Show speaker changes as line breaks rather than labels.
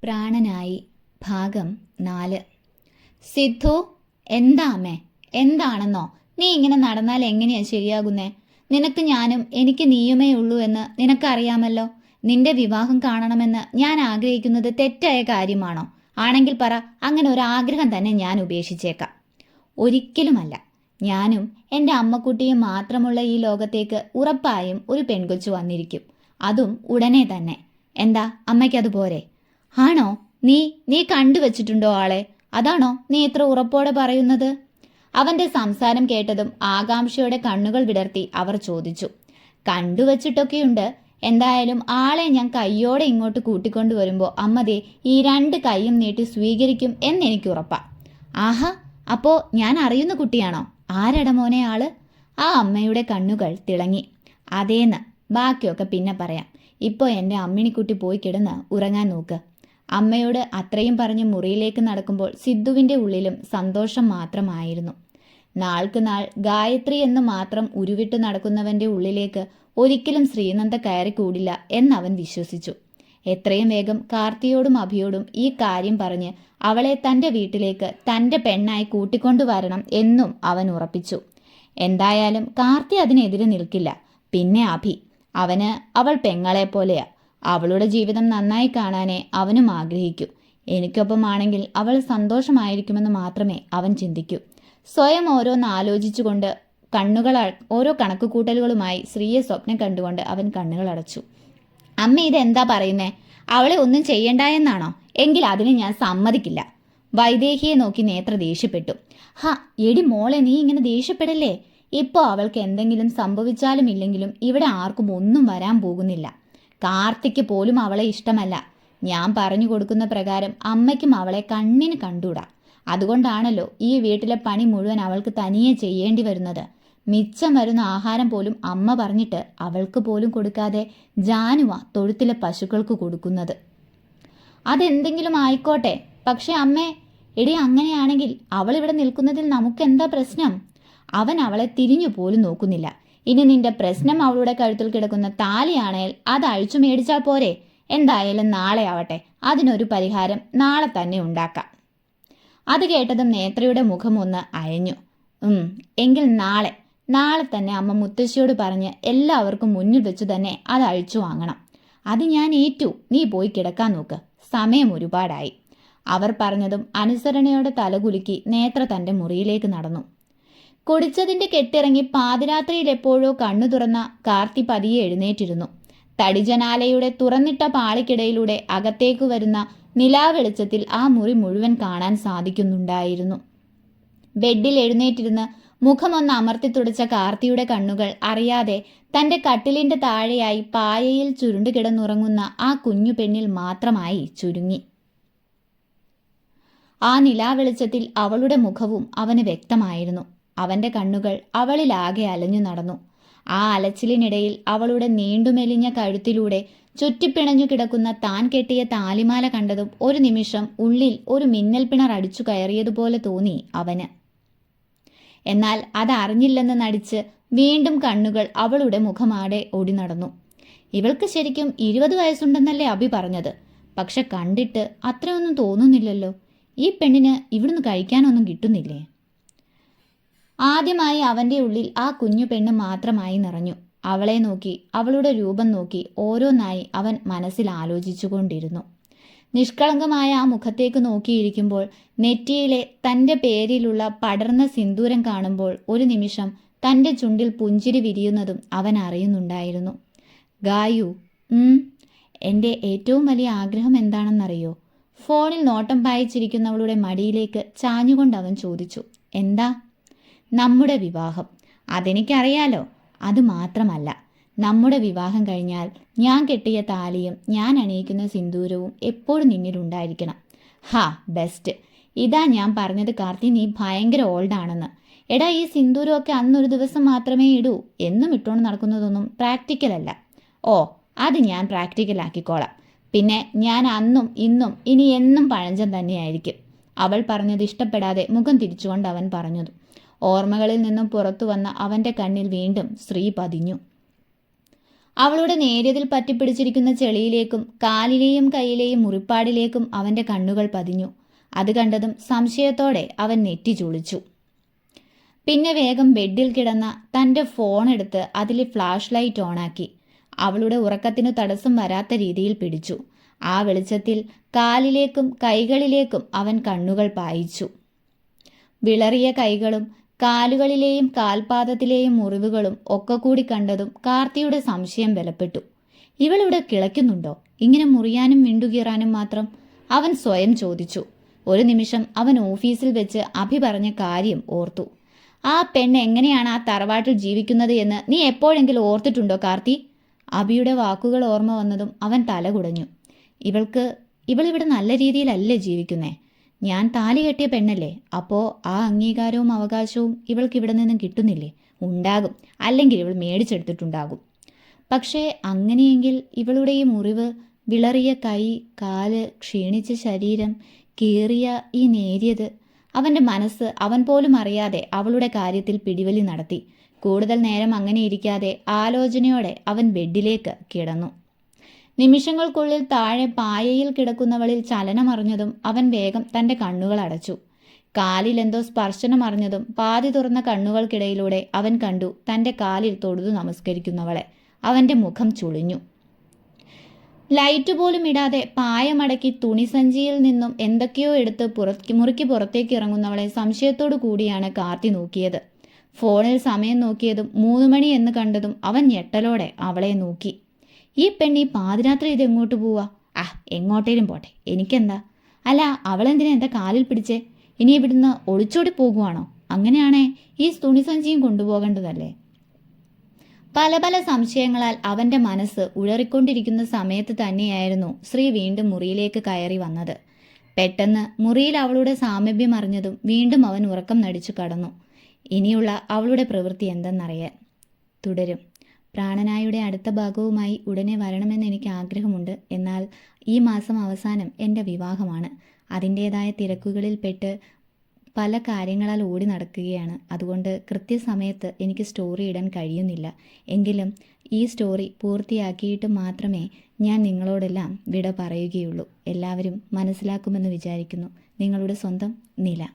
പ്രാണനായി ഭാഗം 4. സിദ്ധു, എന്താ അമ്മേ? എന്താണെന്നോ? നീ ഇങ്ങനെ നടന്നാൽ എങ്ങനെയാ ശരിയാകുന്നേ? നിനക്ക് ഞാനും എനിക്ക് നീയുമേ ഉള്ളൂ എന്ന് നിനക്കറിയാമല്ലോ. നിന്റെ വിവാഹം കാണണമെന്ന് ഞാൻ ആഗ്രഹിക്കുന്നത് തെറ്റായ കാര്യമാണോ? ആണെങ്കിൽ പറ, അങ്ങനെ ഒരു ആഗ്രഹം തന്നെ ഞാൻ ഉപേക്ഷിച്ചേക്കാം. ഒരിക്കലുമല്ല. ഞാനും എൻ്റെ അമ്മക്കുട്ടിയും മാത്രമുള്ള ഈ ലോകത്തേക്ക് ഉറപ്പായും ഒരു പെൺകൊച്ചു വന്നിരിക്കും. അതും ഉടനെ തന്നെ. എന്താ അമ്മയ്ക്കത് പോരെ? ആണോ? നീ കണ്ടുവച്ചിട്ടുണ്ടോ ആളെ? അതാണോ നീ ഇത്ര ഉറപ്പോടെ പറയുന്നത്? അവന്റെ സംസാരം കേട്ടതും ആകാംക്ഷയോടെ കണ്ണുകൾ വിടർത്തി അവർ ചോദിച്ചു. കണ്ടുവച്ചിട്ടൊക്കെയുണ്ട്. എന്തായാലും ആളെ ഞാൻ കയ്യോടെ ഇങ്ങോട്ട് കൂട്ടിക്കൊണ്ടുവരുമ്പോൾ അമ്മതേ ഈ 2 കൈയും നീട്ടി സ്വീകരിക്കും എന്നെനിക്ക് ഉറപ്പാ. ആഹാ, അപ്പോ ഞാൻ അറിയുന്ന കുട്ടിയാണോ? ആരട മോനെ ആള്? ആ അമ്മയുടെ കണ്ണുകൾ തിളങ്ങി. അതേന്ന്, ബാക്കിയൊക്കെ പിന്നെ പറയാം. ഇപ്പോൾ എൻ്റെ അമ്മിണിക്കുട്ടി പോയി കിടന്ന് ഉറങ്ങാൻ നോക്ക്. അമ്മയോട് അത്രയും പറഞ്ഞ് മുറിയിലേക്ക് നടക്കുമ്പോൾ സിദ്ധുവിൻ്റെ ഉള്ളിലും സന്തോഷം മാത്രമായിരുന്നു. നാൾക്ക് നാൾ ഗായത്രി എന്ന് മാത്രം ഉരുവിട്ട് നടക്കുന്നവൻ്റെ ഉള്ളിലേക്ക് ഒരിക്കലും ശ്രീനന്ദ കയറിക്കൂടില്ല എന്നവൻ വിശ്വസിച്ചു. എത്രയും വേഗം കാർത്തിയോടും അഭിയോടും ഈ കാര്യം പറഞ്ഞ് അവളെ തൻ്റെ വീട്ടിലേക്ക് തൻ്റെ പെണ്ണായി കൂട്ടിക്കൊണ്ടുവരണം എന്നും അവൻ ഉറപ്പിച്ചു. എന്തായാലും കാർത്തി അതിനെതിരെ നിൽക്കില്ല. പിന്നെ അഭി, അവന് അവൾ പെങ്ങളെപ്പോലെയാ. അവളുടെ ജീവിതം നന്നായി കാണാനേ അവനും ആഗ്രഹിക്കൂ. എനിക്കൊപ്പമാണെങ്കിൽ അവൾ സന്തോഷമായിരിക്കുമെന്ന് മാത്രമേ അവൻ ചിന്തിക്കൂ. സ്വയം ഓരോന്ന് ആലോചിച്ചുകൊണ്ട് ഓരോ കണക്കുകൂട്ടലുകളുമായി സ്ത്രീയെ സ്വപ്നം കണ്ടുകൊണ്ട് അവൻ കണ്ണുകൾ അടച്ചു. അമ്മ ഇതെന്താ പറയുന്നേ? അവളെ ഒന്നും ചെയ്യണ്ടായെന്നാണോ? എങ്കിൽ അതിന് ഞാൻ സമ്മതിക്കില്ല. വൈദേഹിയെ നോക്കി നേത്ര ദേഷ്യപ്പെട്ടു. ഹാ എടി മോളെ, നീ ഇങ്ങനെ ദേഷ്യപ്പെടല്ലേ. ഇപ്പോൾ അവൾക്ക് എന്തെങ്കിലും സംഭവിച്ചാലും ഇല്ലെങ്കിലും ഇവിടെ ആർക്കും ഒന്നും വരാൻ പോകുന്നില്ല. കാർത്തിക്ക് പോലും അവളെ ഇഷ്ടമല്ല. ഞാൻ പറഞ്ഞു കൊടുക്കുന്ന പ്രകാരം അമ്മയ്ക്കും അവളെ കണ്ണിന് കണ്ടൂടാ. അതുകൊണ്ടാണല്ലോ ഈ വീട്ടിലെ പണി മുഴുവൻ അവൾക്ക് തനിയെ ചെയ്യേണ്ടി വരുന്നത്. മിച്ചം വരുന്ന ആഹാരം പോലും അമ്മ പറഞ്ഞിട്ട് അവൾക്ക് പോലും കൊടുക്കാതെ ജാനുവ തൊഴുത്തിലെ പശുക്കൾക്ക് കൊടുക്കുന്നത്. അതെന്തെങ്കിലും ആയിക്കോട്ടെ, പക്ഷെ അമ്മേ, എടി അങ്ങനെയാണെങ്കിൽ അവൾ ഇവിടെ നിൽക്കുന്നതിൽ നമുക്കെന്താ പ്രശ്നം? അവൻ അവളെ തിരിഞ്ഞു പോലും നോക്കുന്നില്ല. ഇനി നിന്റെ പ്രശ്നം അവളുടെ കഴുത്തിൽ കിടക്കുന്ന താലിയാണേൽ അത് അഴിച്ചു മേടിച്ചാൽ പോരെ? എന്തായാലും നാളെ ആവട്ടെ, അതിനൊരു പരിഹാരം നാളെ തന്നെ ഉണ്ടാക്കാം. അത് കേട്ടതും നേത്രയുടെ മുഖം ഒന്ന് അയഞ്ഞു. എങ്കിൽ നാളെ തന്നെ അമ്മ മുത്തശ്ശിയോട് പറഞ്ഞ് എല്ലാവർക്കും മുന്നിൽ വെച്ച് തന്നെ അത് അഴിച്ചു വാങ്ങണം. അത് ഞാൻ ഏറ്റു. നീ പോയി കിടക്കാൻ നോക്ക്, സമയം ഒരുപാടായി. അവർ പറഞ്ഞതും അനുസരണയോടെ തലകുലുക്കി നേത്ര തൻ്റെ മുറിയിലേക്ക് നടന്നു. കുടിച്ചതിൻ്റെ കെട്ടിറങ്ങി പാതിരാത്രിയിൽ എപ്പോഴോ കണ്ണു തുറന്ന കാർത്തി പതിയെ എഴുന്നേറ്റിരുന്നു. തടിജനാലയുടെ തുറന്നിട്ട പാളിക്കിടയിലൂടെ അകത്തേക്കു വരുന്ന നിലാവെളിച്ചത്തിൽ ആ മുറി മുഴുവൻ കാണാൻ സാധിക്കുന്നുണ്ടായിരുന്നു. ബെഡിൽ എഴുന്നേറ്റിരുന്ന് മുഖമൊന്ന് അമർത്തി തുടച്ച കാർത്തിയുടെ കണ്ണുകൾ അറിയാതെ തൻ്റെ കട്ടിലിൻ്റെ താഴെയായി പായയിൽ ചുരുണ്ടു കിടന്നുറങ്ങുന്ന ആ കുഞ്ഞു പെണ്ണിൽ മാത്രമായി ചുരുങ്ങി. ആ നിലാവെളിച്ചത്തിൽ അവളുടെ മുഖവും അവന് വ്യക്തമായിരുന്നു. അവൻ്റെ കണ്ണുകൾ അവളിലാകെ അലഞ്ഞു നടന്നു. ആ അലച്ചിലിനിടയിൽ അവളുടെ നീണ്ടുമെലിഞ്ഞ കഴുത്തിലൂടെ ചുറ്റിപ്പിണഞ്ഞു കിടക്കുന്ന താൻ കെട്ടിയ താലിമാല കണ്ടതും ഒരു നിമിഷം ഉള്ളിൽ ഒരു മിന്നൽ പിണർ അടിച്ചു കയറിയതുപോലെ തോന്നി അവന്. എന്നാൽ അതറിഞ്ഞില്ലെന്ന് നടിച്ച് വീണ്ടും കണ്ണുകൾ അവളുടെ മുഖമാടെ ഓടി നടന്നു. ഇവൾക്ക് ശരിക്കും 20 വയസ്സുണ്ടെന്നല്ലേ അഭി പറഞ്ഞത്? പക്ഷെ കണ്ടിട്ട് അത്രയൊന്നും തോന്നുന്നില്ലല്ലോ. ഈ പെണ്ണിന് ഇവിടുന്ന് കഴിക്കാനൊന്നും കിട്ടുന്നില്ലേ? ആദ്യമായി അവൻ്റെ ഉള്ളിൽ ആ കുഞ്ഞു പെണ്ണ് മാത്രമായി നിറഞ്ഞു. അവളെ നോക്കി, അവളുടെ രൂപം നോക്കി ഓരോന്നായി അവൻ മനസ്സിൽ ആലോചിച്ചുകൊണ്ടിരുന്നു. നിഷ്കളങ്കമായ ആ മുഖത്തേക്ക് നോക്കിയിരിക്കുമ്പോൾ നെറ്റിയിലെ തൻ്റെ പേരിലുള്ള പടർന്ന സിന്ദൂരം കാണുമ്പോൾ ഒരു നിമിഷം തൻ്റെ ചുണ്ടിൽ പുഞ്ചിരി വിരിയുന്നതും അവൻ അറിയുന്നുണ്ടായിരുന്നു. ഗായു, എൻ്റെ ഏറ്റവും വലിയ ആഗ്രഹം എന്താണെന്നറിയോ? ഫോണിൽ നോട്ടം പായിച്ചിരിക്കുന്നവളുടെ മടിയിലേക്ക് ചാഞ്ഞുകൊണ്ട് അവൻ ചോദിച്ചു. എന്താ? നമ്മുടെ വിവാഹം. അതെനിക്കറിയാലോ. അതുമാത്രമല്ല, നമ്മുടെ വിവാഹം കഴിഞ്ഞാൽ ഞാൻ കെട്ടിയ താലിയും ഞാൻ അണിയിക്കുന്ന സിന്ദൂരവും എപ്പോഴും നിന്നിലുണ്ടായിരിക്കണം. ഹാ, ബെസ്റ്റ്. ഇതാ ഞാൻ പറഞ്ഞത് കാർത്തി, നീ ഭയങ്കര ഓൾഡാണെന്ന്. എടാ, ഈ സിന്ദൂരമൊക്കെ അന്നൊരു ദിവസം മാത്രമേ ഇടൂ. എന്നും ഇട്ടുകൊണ്ട് നടക്കുന്നതൊന്നും പ്രാക്ടിക്കലല്ല. ഓ, അത് ഞാൻ പ്രാക്ടിക്കലാക്കിക്കോളാം. പിന്നെ ഞാൻ അന്നും ഇന്നും ഇനി എന്നും പഴഞ്ചൻ തന്നെയായിരിക്കും. അവൾ പറഞ്ഞത് ഇഷ്ടപ്പെടാതെ മുഖം തിരിച്ചുകൊണ്ട് അവൻ പറഞ്ഞതു. ഓർമ്മകളിൽ നിന്നും പുറത്തു വന്ന അവൻ്റെ കണ്ണിൽ വീണ്ടും സ്ത്രീ പതിഞ്ഞു. അവളുടെ നേരിയതിൽ പറ്റിപ്പിടിച്ചിരിക്കുന്ന ചെളിയിലേക്കും കാലിലെയും കൈയിലെയും മുറിപ്പാടിലേക്കും അവൻ്റെ കണ്ണുകൾ പതിഞ്ഞു. അത് കണ്ടതും സംശയത്തോടെ അവൻ നെറ്റി ചുളിച്ചു. പിന്നെ വേഗം ബെഡിൽ കിടന്ന തൻ്റെ ഫോണെടുത്ത് അതിലെ ഫ്ലാഷ് ലൈറ്റ് ഓണാക്കി. അവളുടെ ഉറക്കത്തിനു തടസ്സം വരാത്ത രീതിയിൽ പിടിച്ചു. ആ വെളിച്ചത്തിൽ കാലിലേക്കും കൈകളിലേക്കും അവൻ കണ്ണുകൾ പായിച്ചു. വിളറിയ കൈകളും കാലുകളിലെയും കാൽപാദത്തിലെയും മുറിവുകളും ഒക്കെ കൂടി കണ്ടതും കാർത്തിയുടെ സംശയം ബലപ്പെട്ടു. ഇവളിവിടെ കിളയ്ക്കുന്നുണ്ടോ? ഇങ്ങനെ മുറിയാനും മിണ്ടുകീറാനും മാത്രം? അവൻ സ്വയം ചോദിച്ചു. ഒരു നിമിഷം അവൻ ഓഫീസിൽ വെച്ച് അഭി പറഞ്ഞ കാര്യം ഓർത്തു. ആ പെണ്ണ് എങ്ങനെയാണ് ആ തറവാട്ടിൽ ജീവിക്കുന്നത് എന്ന് നീ എപ്പോഴെങ്കിലും ഓർത്തിട്ടുണ്ടോ കാർത്തി? അഭിയുടെ വാക്കുകൾ ഓർമ്മ വന്നതും അവൻ തല കുടഞ്ഞു. ഇവളിവിടെ നല്ല രീതിയിലല്ലേ ജീവിക്കുന്നേ? ഞാൻ താലി കെട്ടിയ പെണ്ണല്ലേ? അപ്പോൾ ആ അംഗീകാരവും അവകാശവും ഇവൾക്ക് ഇവിടെ നിന്നും കിട്ടുന്നില്ലേ? ഉണ്ടാകും, അല്ലെങ്കിൽ ഇവൾ മേടിച്ചെടുത്തിട്ടുണ്ടാകും. പക്ഷേ അങ്ങനെയെങ്കിൽ ഇവളുടെ ഈ മുറിവ്, വിളറിയ കൈ, കാല്, ക്ഷീണിച്ച ശരീരം, കീറിയ ഈ നേരിയത്. അവൻ്റെ മനസ്സ് അവൻ പോലും അറിയാതെ അവളുടെ കാര്യത്തിൽ പിടിവലി നടത്തി. കൂടുതൽ നേരം അങ്ങനെ ഇരിക്കാതെ ആലോചനയോടെ അവൻ ബെഡിലേക്ക് കിടന്നു. നിമിഷങ്ങൾക്കുള്ളിൽ താഴെ പായയിൽ കിടക്കുന്നവളിൽ ചലനമറിഞ്ഞതും അവൻ വേഗം തൻ്റെ കണ്ണുകൾ അടച്ചു. കാലിൽ എന്തോ സ്പർശനമറിഞ്ഞതും പാതി തുറന്ന കണ്ണുകൾക്കിടയിലൂടെ അവൻ കണ്ടു തൻ്റെ കാലിൽ തൊഴുതു നമസ്കരിക്കുന്നവളെ. അവൻ്റെ മുഖം ചുളിഞ്ഞു. ലൈറ്റ് പോലും ഇടാതെ പായമടക്കി തുണിസഞ്ചിയിൽ നിന്നും എന്തൊക്കെയോ എടുത്ത് മുറുക്കി പുറത്തേക്ക് ഇറങ്ങുന്നവളെ സംശയത്തോടു കൂടിയാണ് കാർത്തി നോക്കിയത്. ഫോണിൽ സമയം നോക്കിയതും 3 മണി എന്ന് കണ്ടതും അവൻ ഞെട്ടലോടെ അവളെ നോക്കി. ഈ പെണ്ണി പാതിരാത്രി ഇത് എങ്ങോട്ട് പോവാ? എങ്ങോട്ടേലും പോട്ടെ, എനിക്കെന്താ? അല്ല, അവളെന്തിനാ എൻ്റെ കാലിൽ പിടിച്ചേ? ഇനി ഇവിടുന്ന് ഒളിച്ചോടി പോകുവാണോ? അങ്ങനെയാണേ ഈ തുണിസഞ്ചിയും കൊണ്ടുപോകേണ്ടതല്ലേ? പല പല സംശയങ്ങളാൽ അവൻ്റെ മനസ്സ് ഉഴറിക്കൊണ്ടിരിക്കുന്ന സമയത്ത് തന്നെയായിരുന്നു ശ്രീ വീണ്ടും മുറിയിലേക്ക് കയറി വന്നത്. പെട്ടെന്ന് മുറിയിൽ അവളുടെ സാമീപ്യം അറിഞ്ഞതും വീണ്ടും അവൻ ഉറക്കം നടിച്ചു കടന്നു. ഇനിയുള്ള അവളുടെ പ്രവൃത്തി എന്തെന്നറിയാൻ. തുടരും. പ്രാണനായുടെ അടുത്ത ഭാഗവുമായി ഉടനെ വരണമെന്ന് എനിക്ക് ആഗ്രഹമുണ്ട്. എന്നാൽ ഈ മാസം അവസാനം എൻ്റെ വിവാഹമാണ്. അതിൻ്റേതായ തിരക്കുകളിൽപ്പെട്ട് പല കാര്യങ്ങളാൽ ഓടി നടക്കുകയാണ്. അതുകൊണ്ട് കൃത്യസമയത്ത് എനിക്ക് സ്റ്റോറി ഇടാൻ കഴിയുന്നില്ല. എങ്കിലും ഈ സ്റ്റോറി പൂർത്തിയാക്കിയിട്ട് മാത്രമേ ഞാൻ നിങ്ങളോടെല്ലാം വിട പറയുകയുള്ളൂ. എല്ലാവരും മനസ്സിലാക്കുമെന്ന് വിചാരിക്കുന്നു. നിങ്ങളുടെ സ്വന്തം നില.